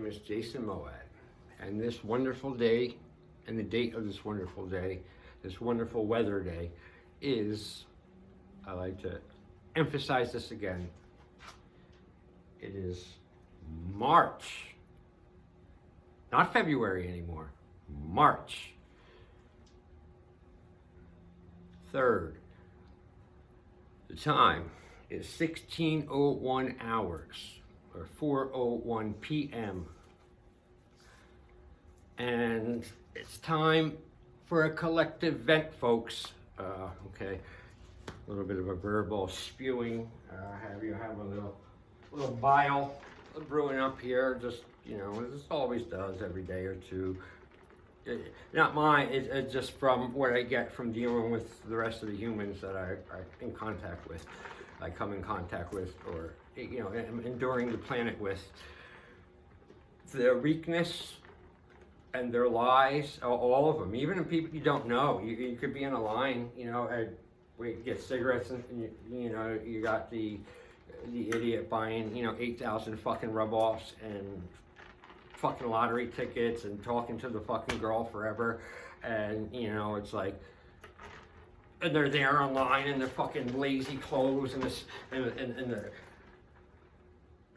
name is Jason MOWAD, and this wonderful day, and the date of this wonderful day, this wonderful weather day, is, I like to emphasize this again, it is March, not February anymore, March 3rd. The time is 16:01 hours, or 4:01 p.m. And it's time for a collective vent, folks. Okay, a little bit of a verbal spewing. Have a little bile brewing up here. Just, you know, this always does every day or two. Not mine. It's just from what I get from dealing with the rest of the humans that I'm in contact with. I come in contact with, or, you know, enduring the planet with. Their weakness and their lies, all of them, even in people you don't know. You could be in a line, you know, get cigarettes, and you know, you got the idiot buying, you know, 8,000 fucking rub-offs and fucking lottery tickets and talking to the fucking girl forever, and, you know, it's like, and they're there online in their fucking lazy clothes and their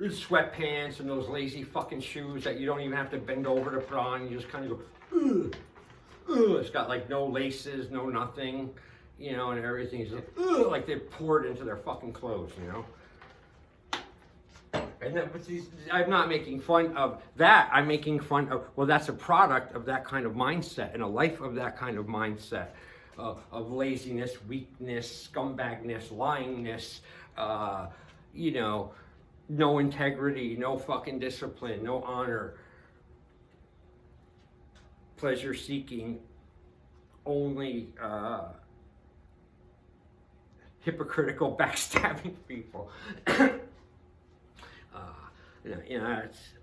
sweatpants and those lazy fucking shoes that you don't even have to bend over to put on. You just kind of go, ugh, ugh. It's got like no laces, no nothing, you know, and everything's like, ugh, like they poured into their fucking clothes, you know. And then, but I'm not making fun of that. I'm making fun of, well, that's a product of that kind of mindset and a life of that kind of mindset, of laziness, weakness, scumbagness, lyingness, you know, no integrity, no fucking discipline, no honor, pleasure seeking, only hypocritical, backstabbing people. You know, it's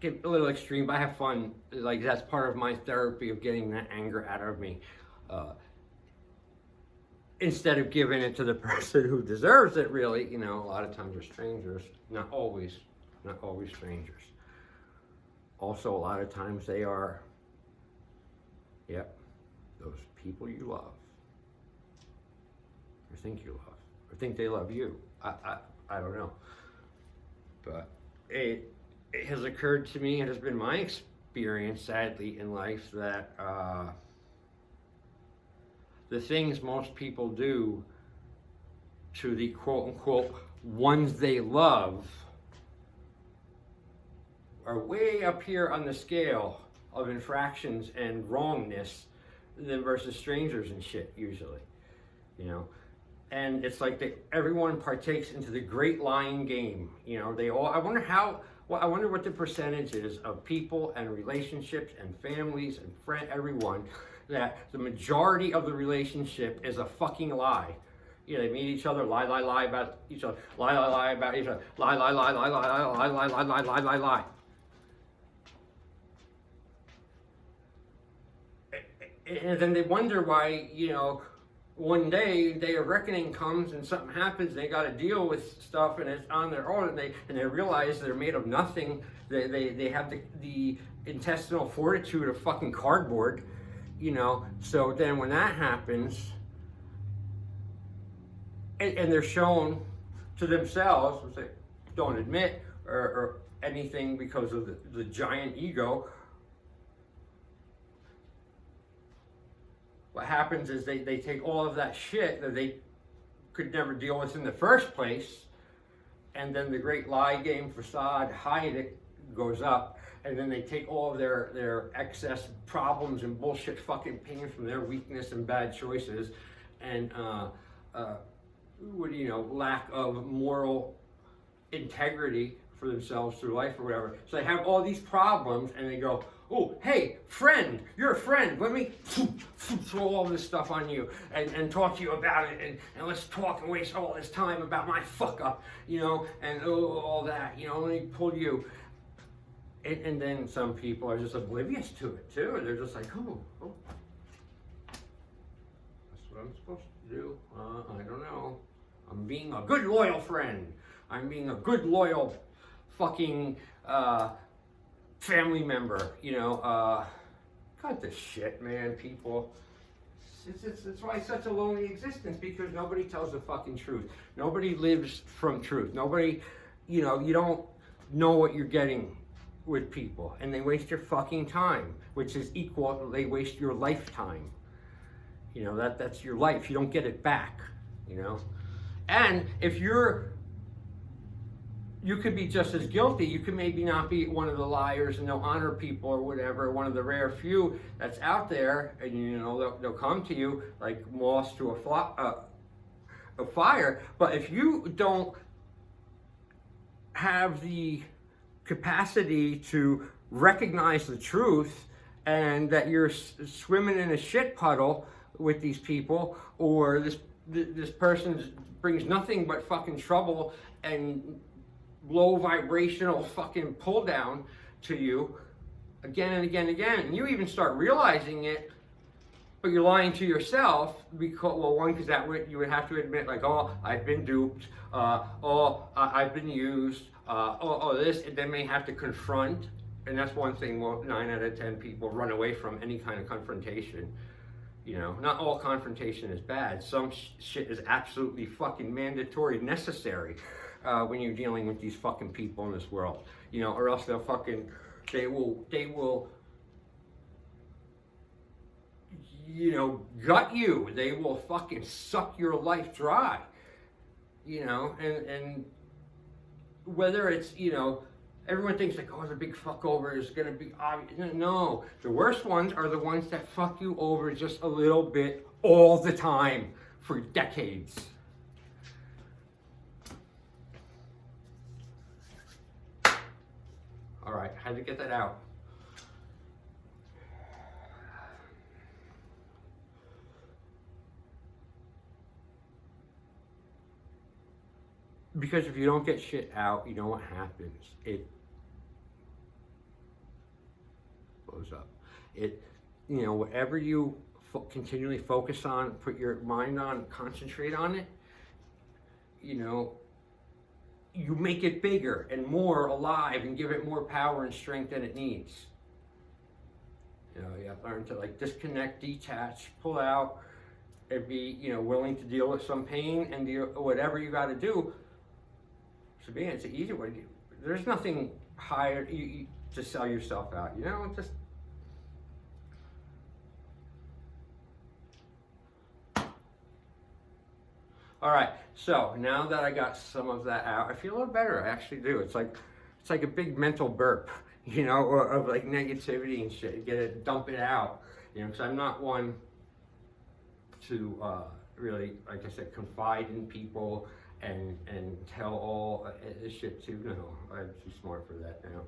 get a little extreme, but I have fun. Like, that's part of my therapy of getting that anger out of me. Instead of giving it to the person who deserves it, really, you know, a lot of times they're strangers. Not always strangers. Also, a lot of times they are, yep, those people you love, or think you love, or think they love you. I don't know. But it has occurred to me, it has been my experience, sadly, in life, that the things most people do to the quote-unquote ones they love are way up here on the scale of infractions and wrongness than versus strangers and shit, usually, you know. And it's like everyone partakes into the great lying game. You know, they all, I wonder what the percentage is of people and relationships and families and everyone, that the majority of the relationship is a fucking lie. You know, they meet each other, lie about each other, lie about each other, lie. And then they wonder why, you know, one day of reckoning comes and something happens, and they got to deal with stuff, and it's on their own, and they realize they're made of nothing. They have the intestinal fortitude of fucking cardboard, you know. So then when that happens, and they're shown to themselves, which they don't admit or anything because of the giant ego, what happens is they take all of that shit that they could never deal with in the first place, and then the great lie game facade, hide it, goes up, and then they take all of their excess problems and bullshit fucking pain from their weakness and bad choices, and you know, lack of moral integrity for themselves through life or whatever. So they have all these problems, and they go, oh, hey, friend, you're a friend. Let me throw all this stuff on you and talk to you about it, and let's talk and waste all this time about my fuck up, you know, and all that, you know, let me pull you. And then some people are just oblivious to it too, and they're just like, oh, that's what I'm supposed to do. I don't know. I'm being a good loyal friend. I'm being a good loyal fucking family member, you know, cut this shit, man, people. It's why it's such a lonely existence, because nobody tells the fucking truth. Nobody lives from truth. Nobody, you know, you don't know what you're getting with people, and they waste your fucking time, which is equal, they waste your lifetime. You know, that's your life. You don't get it back, you know. And if you could be just as guilty. You could maybe not be one of the liars and they'll honor people or whatever, one of the rare few that's out there, and you know, they'll come to you like moths to a fire. But if you don't have the capacity to recognize the truth, and that you're swimming in a shit puddle with these people, or this person brings nothing but fucking trouble and low vibrational fucking pull down to you again and again and again, and you even start realizing it, but you're lying to yourself, because, well, one, because you would have to admit, like, oh, I've been duped, I've been used, this, and then they have to confront. And that's one thing, well, 9 out of 10 people run away from any kind of confrontation. You know, not all confrontation is bad. Some shit is absolutely fucking mandatory, necessary, when you're dealing with these fucking people in this world. You know, or else they will, you know, gut you. They will fucking suck your life dry. You know, and whether it's, you know, everyone thinks like, oh, the big fuck over is gonna be obvious. No, the worst ones are the ones that fuck you over just a little bit all the time for decades. All right, had to get that out. Because if you don't get shit out, you know what happens. It blows up. It, you know, whatever you continually focus on, put your mind on, concentrate on it, you know, you make it bigger and more alive and give it more power and strength than it needs. You know, you have to learn to like disconnect, detach, pull out, and be, you know, willing to deal with some pain and deal whatever you got to do. So being, it's an easy way. There's nothing higher to sell yourself out. You know, just all right. So now that I got some of that out, I feel a little better. I actually do. It's like a big mental burp, you know, of like negativity and shit. Get it, dump it out. You know, because I'm not one to really, like I said, confide in people and tell all this shit too. No, I'm too smart for that now.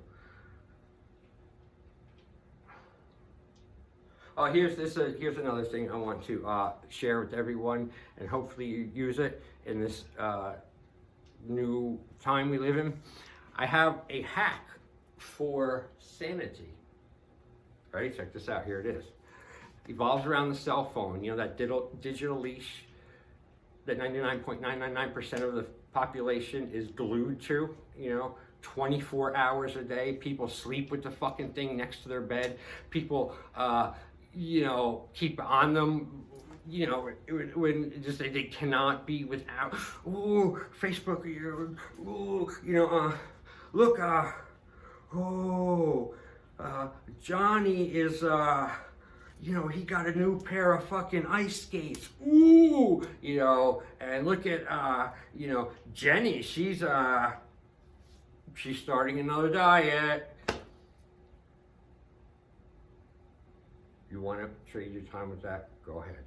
Oh, here's another thing I want to share with everyone, and hopefully you use it in this new time we live in. I have a hack for sanity. Ready? Check this out. Here it is. Evolves around the cell phone. You know, that digital leash that 99.999% of the population is glued to, you know, 24 hours a day. People sleep with the fucking thing next to their bed. People, you know, keep on them, you know, when just they cannot be without. Ooh, Facebook, ooh, you know, look, Johnny is, you know, he got a new pair of fucking ice skates. Ooh, you know, and look at, you know, Jenny, she's starting another diet. You want to trade your time with that? Go ahead.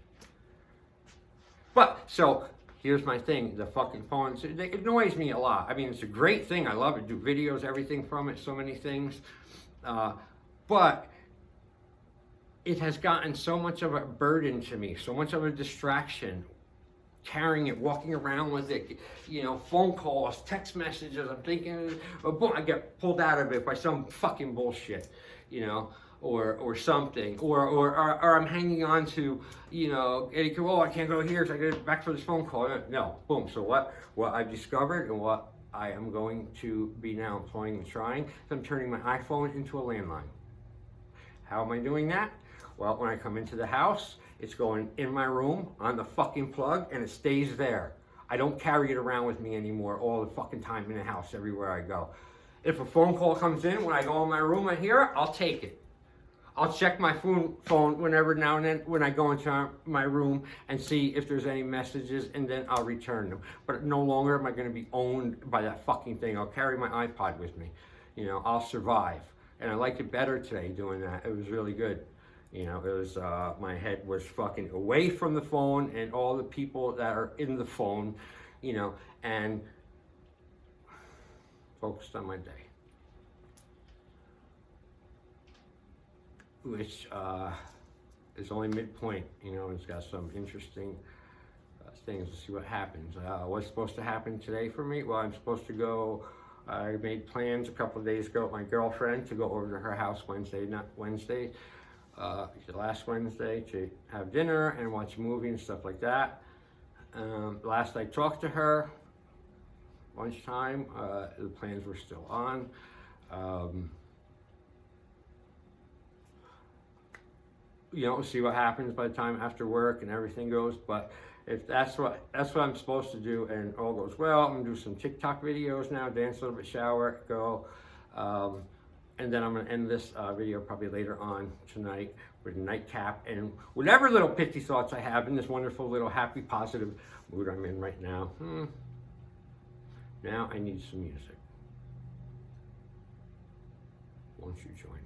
But, so, here's my thing. The fucking phone, it annoys me a lot. I mean, it's a great thing. I love it. Do videos, everything from it, so many things. But it has gotten so much of a burden to me, so much of a distraction. Carrying it, walking around with it, you know, phone calls, text messages. I'm thinking, boom, I get pulled out of it by some fucking bullshit, you know, or something, or I'm hanging on to, you know, oh, I can't go here, so I get back for this phone call. No, boom. So what I've discovered and what I am going to be now employing and trying. I'm turning my iPhone into a landline. How am I doing that? Well, when I come into the house, it's going in my room on the fucking plug and it stays there. I don't carry it around with me anymore all the fucking time in the house everywhere I go. If a phone call comes in, when I go in my room, I hear it, I'll take it. I'll check my phone whenever now and then when I go into my room and see if there's any messages, and then I'll return them. But no longer am I going to be owned by that fucking thing. I'll carry my iPod with me. You know, I'll survive. And I liked it better today doing that. It was really good. You know, it was, my head was fucking away from the phone and all the people that are in the phone, you know, and focused on my day. Which is only midpoint, you know, it's got some interesting things to see what happens. What's supposed to happen today for me? Well, I'm supposed to go, I made plans a couple of days ago with my girlfriend to go over to her house last Wednesday to have dinner and watch a movie and stuff like that. Last I talked to her, lunchtime, the plans were still on. You know, see what happens by the time after work and everything goes. But if that's what I'm supposed to do and all goes well, I'm gonna do some TikTok videos now, dance a little bit, shower, go, and then I'm gonna end this video probably later on tonight with a nightcap and whatever little pitchy thoughts I have in this wonderful little happy, positive mood I'm in right now. Now I need some music. Won't you join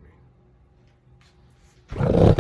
me?